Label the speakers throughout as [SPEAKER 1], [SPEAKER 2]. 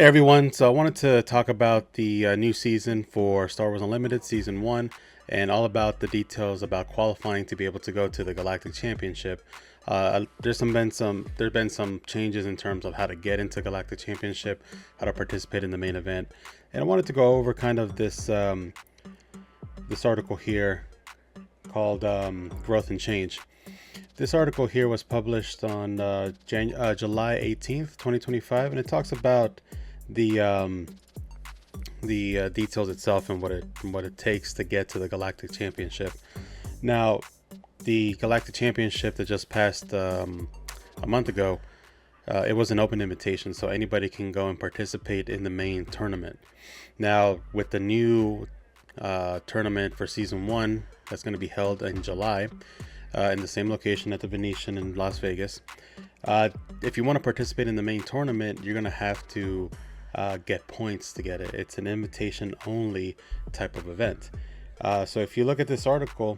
[SPEAKER 1] Hey everyone, so I wanted to talk about the new season for Star Wars Unlimited Season 1 and all about the details about qualifying to be able to go to the Galactic Championship. There's been some changes in terms of how to get into Galactic Championship, how to participate in the main event, and I wanted to go over kind of this article here called Growth and Change. This article here was published on July 18th, 2025, and it talks about the details itself and what it takes to get to the Galactic Championship. Now, the Galactic Championship that just passed a month ago, it was an open invitation, so anybody can go and participate in the main tournament. Now, with the new tournament for Season 1 that's going to be held in July, in the same location at the Venetian in Las Vegas. If you want to participate in the main tournament, you're going to have to get points to get it. It's an invitation only type of event. So if you look at this article,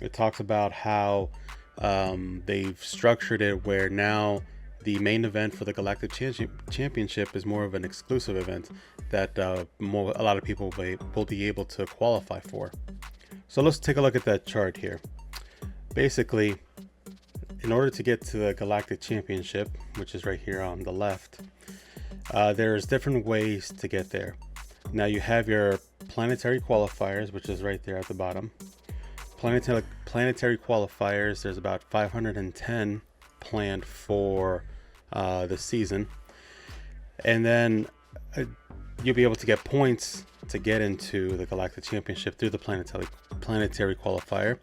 [SPEAKER 1] it talks about how they've structured it where now the main event for the Galactic Championship is more of an exclusive event that a lot of people will be able to qualify for. So let's take a look at that chart here. Basically, in order to get to the Galactic Championship, which is right here on the left, there's different ways to get there. Now you have your planetary qualifiers, which is right there at the bottom. Planetary qualifiers, there's about 510 planned for the season. And then you'll be able to get points to get into the Galactic Championship through the planetary qualifier.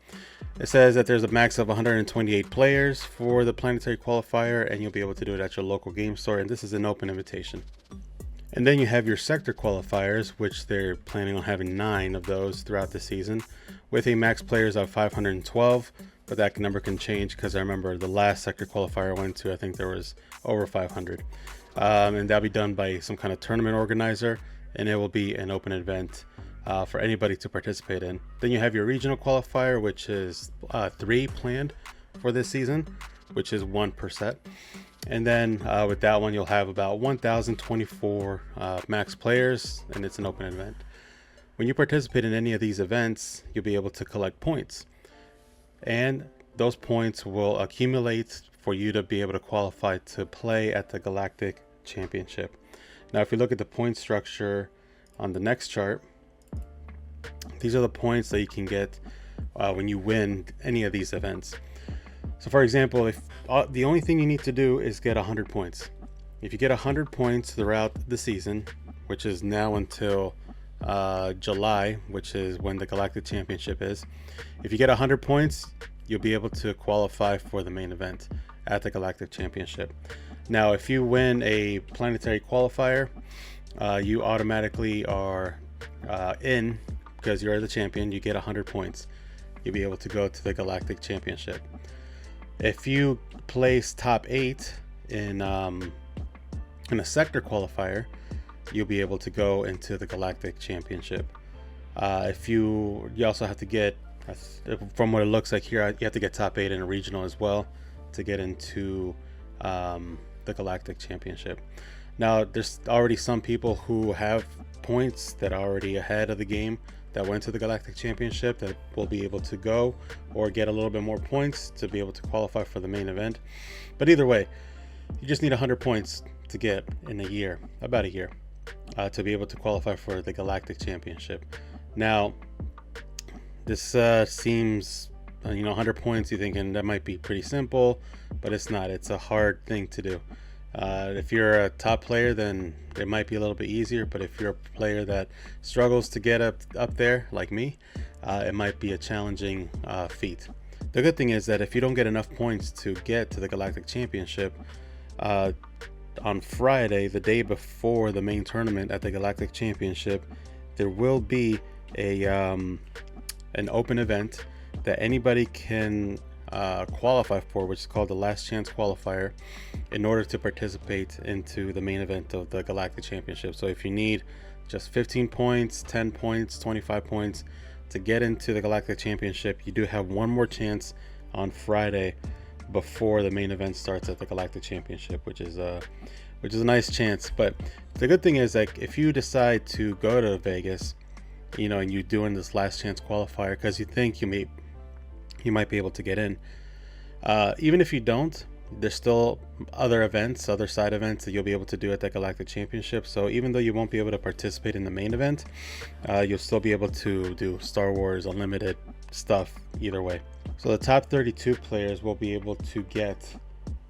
[SPEAKER 1] It says that there's a max of 128 players for the planetary qualifier, and you'll be able to do it at your local game store, and this is an open invitation. And then you have your sector qualifiers, which they're planning on having 9 of those throughout the season, with a max players of 512, but that number can change because I remember the last sector qualifier I went to, I think there was over 500. And that'll be done by some kind of tournament organizer, and it will be an open event for anybody to participate in. Then you have your regional qualifier, which is 3 planned for this season, which is 1 per set. And then with that one, you'll have about 1,024 max players, and it's an open event. When you participate in any of these events, you'll be able to collect points, and those points will accumulate for you to be able to qualify to play at the Galactic Championship. Now, if you look at the point structure on the next chart, these are the points that you can get when you win any of these events. So for example, if the only thing you need to do is get 100 points. If you get 100 points throughout the season, which is now until July, which is when the Galactic Championship is, if you get 100 points, you'll be able to qualify for the main event at the Galactic Championship. Now, if you win a planetary qualifier, you automatically are in, because you're the champion. You get 100 points. You'll be able to go to the Galactic Championship. If you place top 8 in a sector qualifier, you'll be able to go into the Galactic Championship. If you also have to get, from what it looks like here, you have to get top 8 in a regional as well to get into the Galactic Championship. Now, there's already some people who have points that are already ahead of the game that went to the Galactic Championship that will be able to go or get a little bit more points to be able to qualify for the main event. But either way, you just need 100 points to get in a year, about a year, to be able to qualify for the Galactic Championship. Now, this seems, 100 points, you're thinking that might be pretty simple, but it's not. It's a hard thing to do. If you're a top player, then it might be a little bit easier, but if you're a player that struggles to get up there like me, it might be a challenging feat. The good thing is that if you don't get enough points to get to the Galactic Championship, on Friday, the day before the main tournament at the Galactic Championship, there will be an open event that anybody can qualify for, which is called the Last Chance Qualifier, in order to participate into the main event of the Galactic Championship. So if you need just 15 points, 10 points, 25 points to get into the Galactic Championship, you do have one more chance on Friday before the main event starts at the Galactic Championship, which is which is a nice chance. But the good thing is, like, if you decide to go to Vegas, and you're doing this last chance qualifier because you think you might be able to get in, even if you don't, there's still other side events that you'll be able to do at the Galactic Championship. So even though you won't be able to participate in the main event, you'll still be able to do Star Wars Unlimited stuff either way. So the top 32 players will be able to get,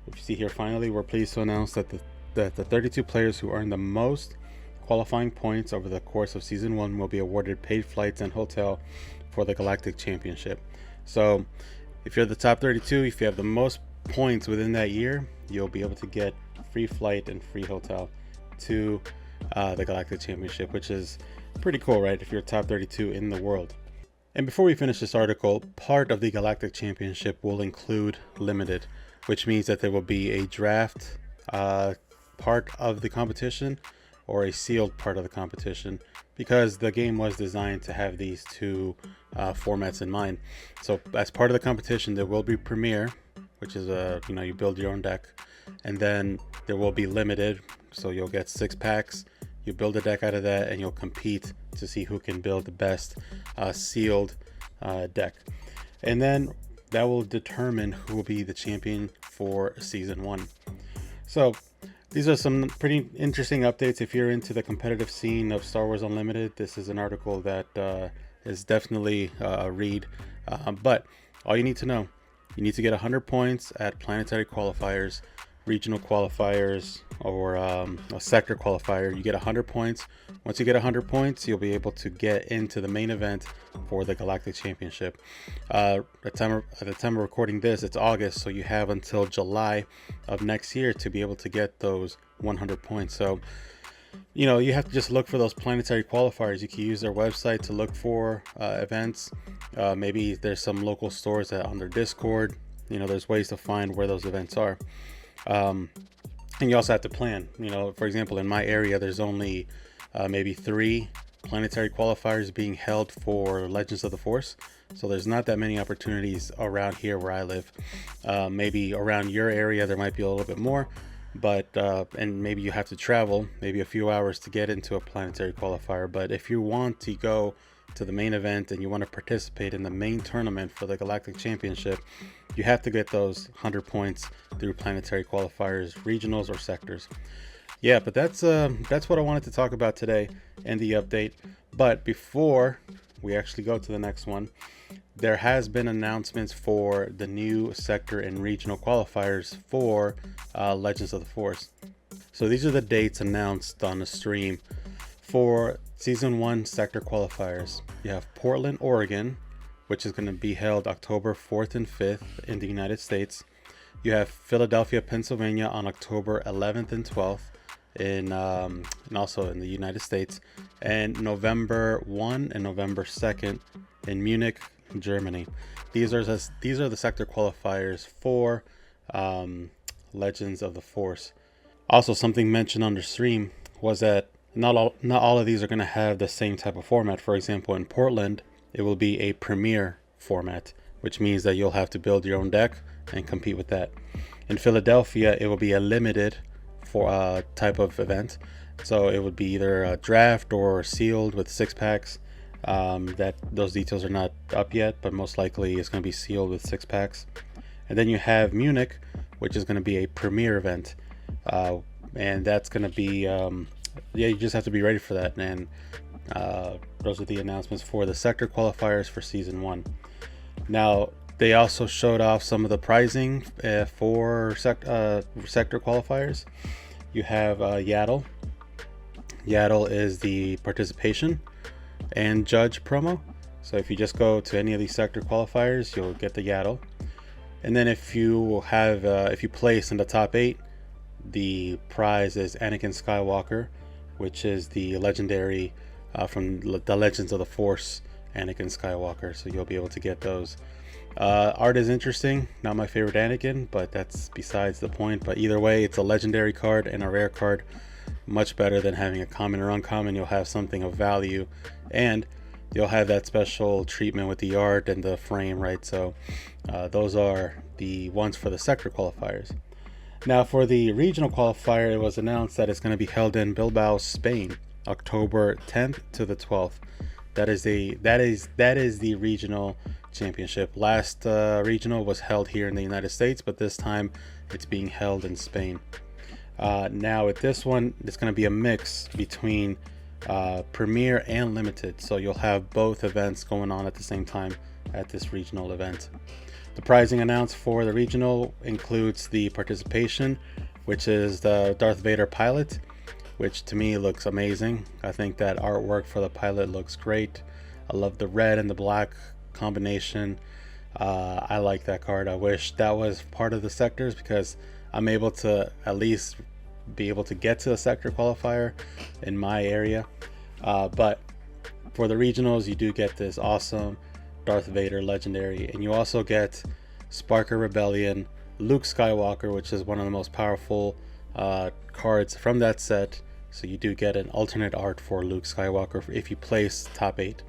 [SPEAKER 1] if you see here, finally we're pleased to announce that the 32 players who earn the most qualifying points over the course of season 1 will be awarded paid flights and hotel for the Galactic Championship. So if you're the top 32, if you have the most points within that year, you'll be able to get free flight and free hotel to the Galactic Championship, which is pretty cool, right? If you're top 32 in the world. And before we finish this article, part of the Galactic Championship will include limited, which means that there will be a draft part of the competition or a sealed part of the competition, because the game was designed to have these two formats in mind. So as part of the competition, there will be Premier, which is you build your own deck, and then there will be limited, so you'll get 6 packs, you build a deck out of that, and you'll compete to see who can build the best sealed deck, and then that will determine who will be the champion for season 1. So these are some pretty interesting updates. If you're into the competitive scene of Star Wars Unlimited, this is an article that is definitely a read, but all you need to know, you need to get 100 points at planetary qualifiers, regional qualifiers, or a sector qualifier. You get 100 points. Once you get 100 points, you'll be able to get into the main event for the Galactic Championship. At the time of recording this, it's August, so you have until July of next year to be able to get those 100 points. So you have to just look for those planetary qualifiers. You can use their website to look for events. Maybe there's some local stores that on their Discord. There's ways to find where those events are. And you also have to plan. For example, in my area, there's only maybe 3 planetary qualifiers being held for Legends of the Force. So there's not that many opportunities around here where I live. Maybe around your area, there might be a little bit more. But and maybe you have to travel maybe a few hours to get into a planetary qualifier. But if you want to go to the main event and you want to participate in the main tournament for the Galactic Championship, you have to get those 100 points through planetary qualifiers, regionals, or sectors. Yeah, but that's what I wanted to talk about today and the update. But before we actually go to the next one, there has been announcements for the new sector and regional qualifiers for Legends of the Force. So these are the dates announced on the stream for season 1 sector qualifiers. You have Portland, Oregon, which is going to be held October 4th and 5th in the United States. You have Philadelphia, Pennsylvania on October 11th and 12th and also in the United States, and November 1 and November 2nd in Munich, Germany. These are the sector qualifiers for Legends of the Force. Also, something mentioned on the stream was that not all of these are going to have the same type of format. For example, in Portland, it will be a Premier format, which means that you'll have to build your own deck and compete with that. In Philadelphia, it will be a limited for type of event, so it would be either a draft or sealed with 6 packs. That those details are not up yet, but most likely it's going to be sealed with 6 packs. And then you have Munich, which is going to be a Premier event, and that's going to be you just have to be ready for that. And those are the announcements for the sector qualifiers for season 1. Now, they also showed off some of the pricing for sector qualifiers. You have Yaddle. Yaddle is the participation and judge promo. So if you just go to any of these sector qualifiers, you'll get the Yaddle. And then if you place in the top 8, the prize is Anakin Skywalker, which is the legendary from the Legends of the Force Anakin Skywalker. So you'll be able to get those. Art is interesting. Not my favorite Anakin, but that's besides the point. But either way, it's a legendary card and a rare card. Much better than having a common or uncommon. You'll have something of value, and you'll have that special treatment with the art and the frame, right? So those are the ones for the sector qualifiers. Now for the regional qualifier, it was announced that it's going to be held in Bilbao, Spain, October 10th to the 12th. That is the regional championship. Last regional was held here in the United States, but this time it's being held in Spain. Now with this one, it's going to be a mix between Premier and Limited, so you'll have both events going on at the same time at this regional event. The pricing announced for the regional includes the participation, which is the Darth Vader pilot, which to me looks amazing. I think that artwork for the pilot looks great. I love the red and the black combination. I like that card. I wish that was part of the sectors, because I'm able to at least be able to get to a sector qualifier in my area. But for the regionals, you do get this awesome Darth Vader legendary, and you also get Sparker Rebellion, Luke Skywalker, which is one of the most powerful cards from that set. So you do get an alternate art for Luke Skywalker if you place top 8.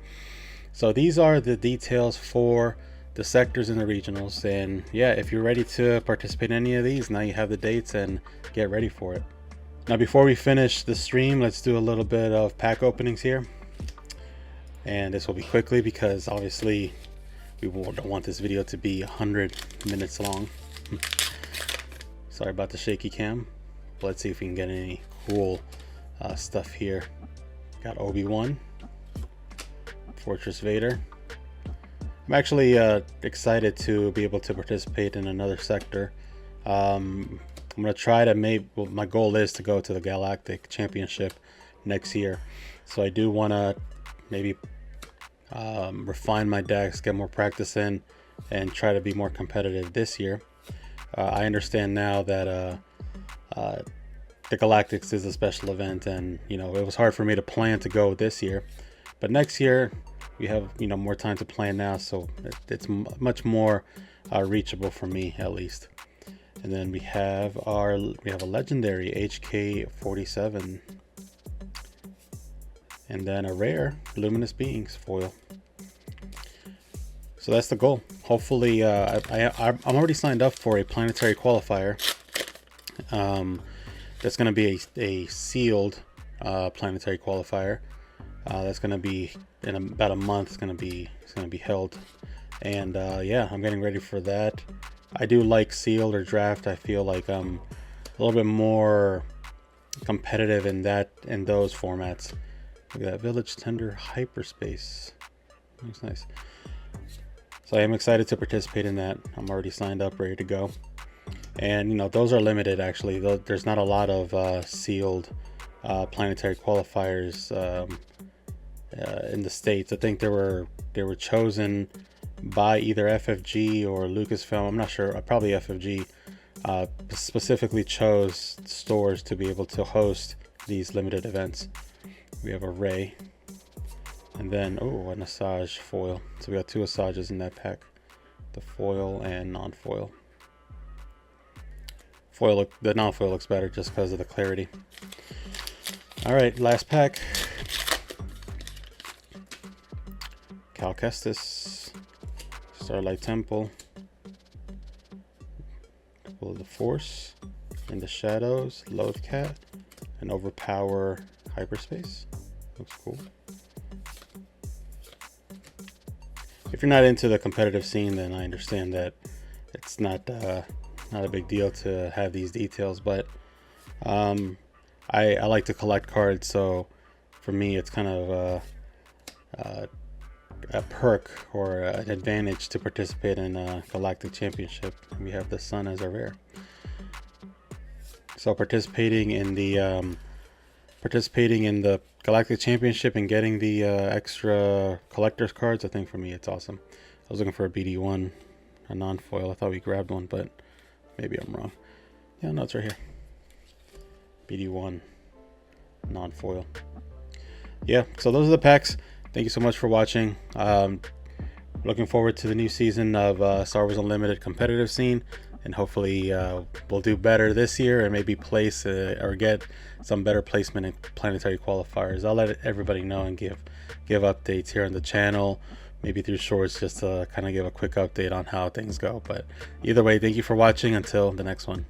[SPEAKER 1] So these are the details for the sectors and the regionals. And yeah, if you're ready to participate in any of these, now you have the dates and get ready for it. Now before we finish the stream, let's do a little bit of pack openings here. And this will be quickly, because obviously we don't want this video to be 100 minutes long. Sorry about the shaky cam. But let's see if we can get any cool stuff here. Got Obi-Wan, Fortress Vader. I'm actually excited to be able to participate in another sector. I'm gonna try to my goal is to go to the Galactic Championship next year, so I do want to maybe refine my decks, get more practice in, and try to be more competitive this year. I understand now that the Galactics is a special event, and it was hard for me to plan to go this year, but next year we have more time to plan now, so it's much more reachable for me at least. And then we have a legendary HK47, and then a rare Luminous Beings foil. So that's the goal. Hopefully, I'm already signed up for a planetary qualifier. That's going to be a sealed planetary qualifier. That's going to be in about a month. It's going to be held, and yeah, I'm getting ready for that. I do like sealed or draft. I feel like I'm a little bit more competitive in those formats. Look at that Village Tender Hyperspace. Looks nice. So I am excited to participate in that. I'm already signed up, ready to go. And those are limited actually. There's not a lot of sealed planetary qualifiers in the States. I think they were chosen by either FFG or Lucasfilm. I'm not sure. Probably FFG specifically chose stores to be able to host these limited events. We have a Ray, and then an Asajj foil. So we got 2 Asajjes in that pack, the foil and non-foil. The non-foil looks better just because of the clarity. All right, last pack. Cal Kestis, Starlight Temple, Will of the Force, In the Shadows, Loathcat, and Overpower Hyperspace. Looks cool. If you're not into the competitive scene, then I understand that it's not a big deal to have these details, but I like to collect cards, so for me it's kind of a perk or an advantage to participate in a Galactic Championship. We have the Sun as a rare. So participating in the Galactic Championship and getting the extra collector's cards, I think for me it's awesome. I was looking for a BD1, a non-foil. I thought we grabbed one, but maybe I'm wrong. Yeah, no, it's right here. BD1, non-foil. Yeah, so those are the packs. Thank you so much for watching. Looking forward to the new season of Star Wars Unlimited competitive scene, and hopefully we'll do better this year and maybe place or get some better placement in planetary qualifiers. I'll let everybody know and give updates here on the channel, maybe through shorts, just to kind of give a quick update on how things go. But either way, thank you for watching. Until the next one.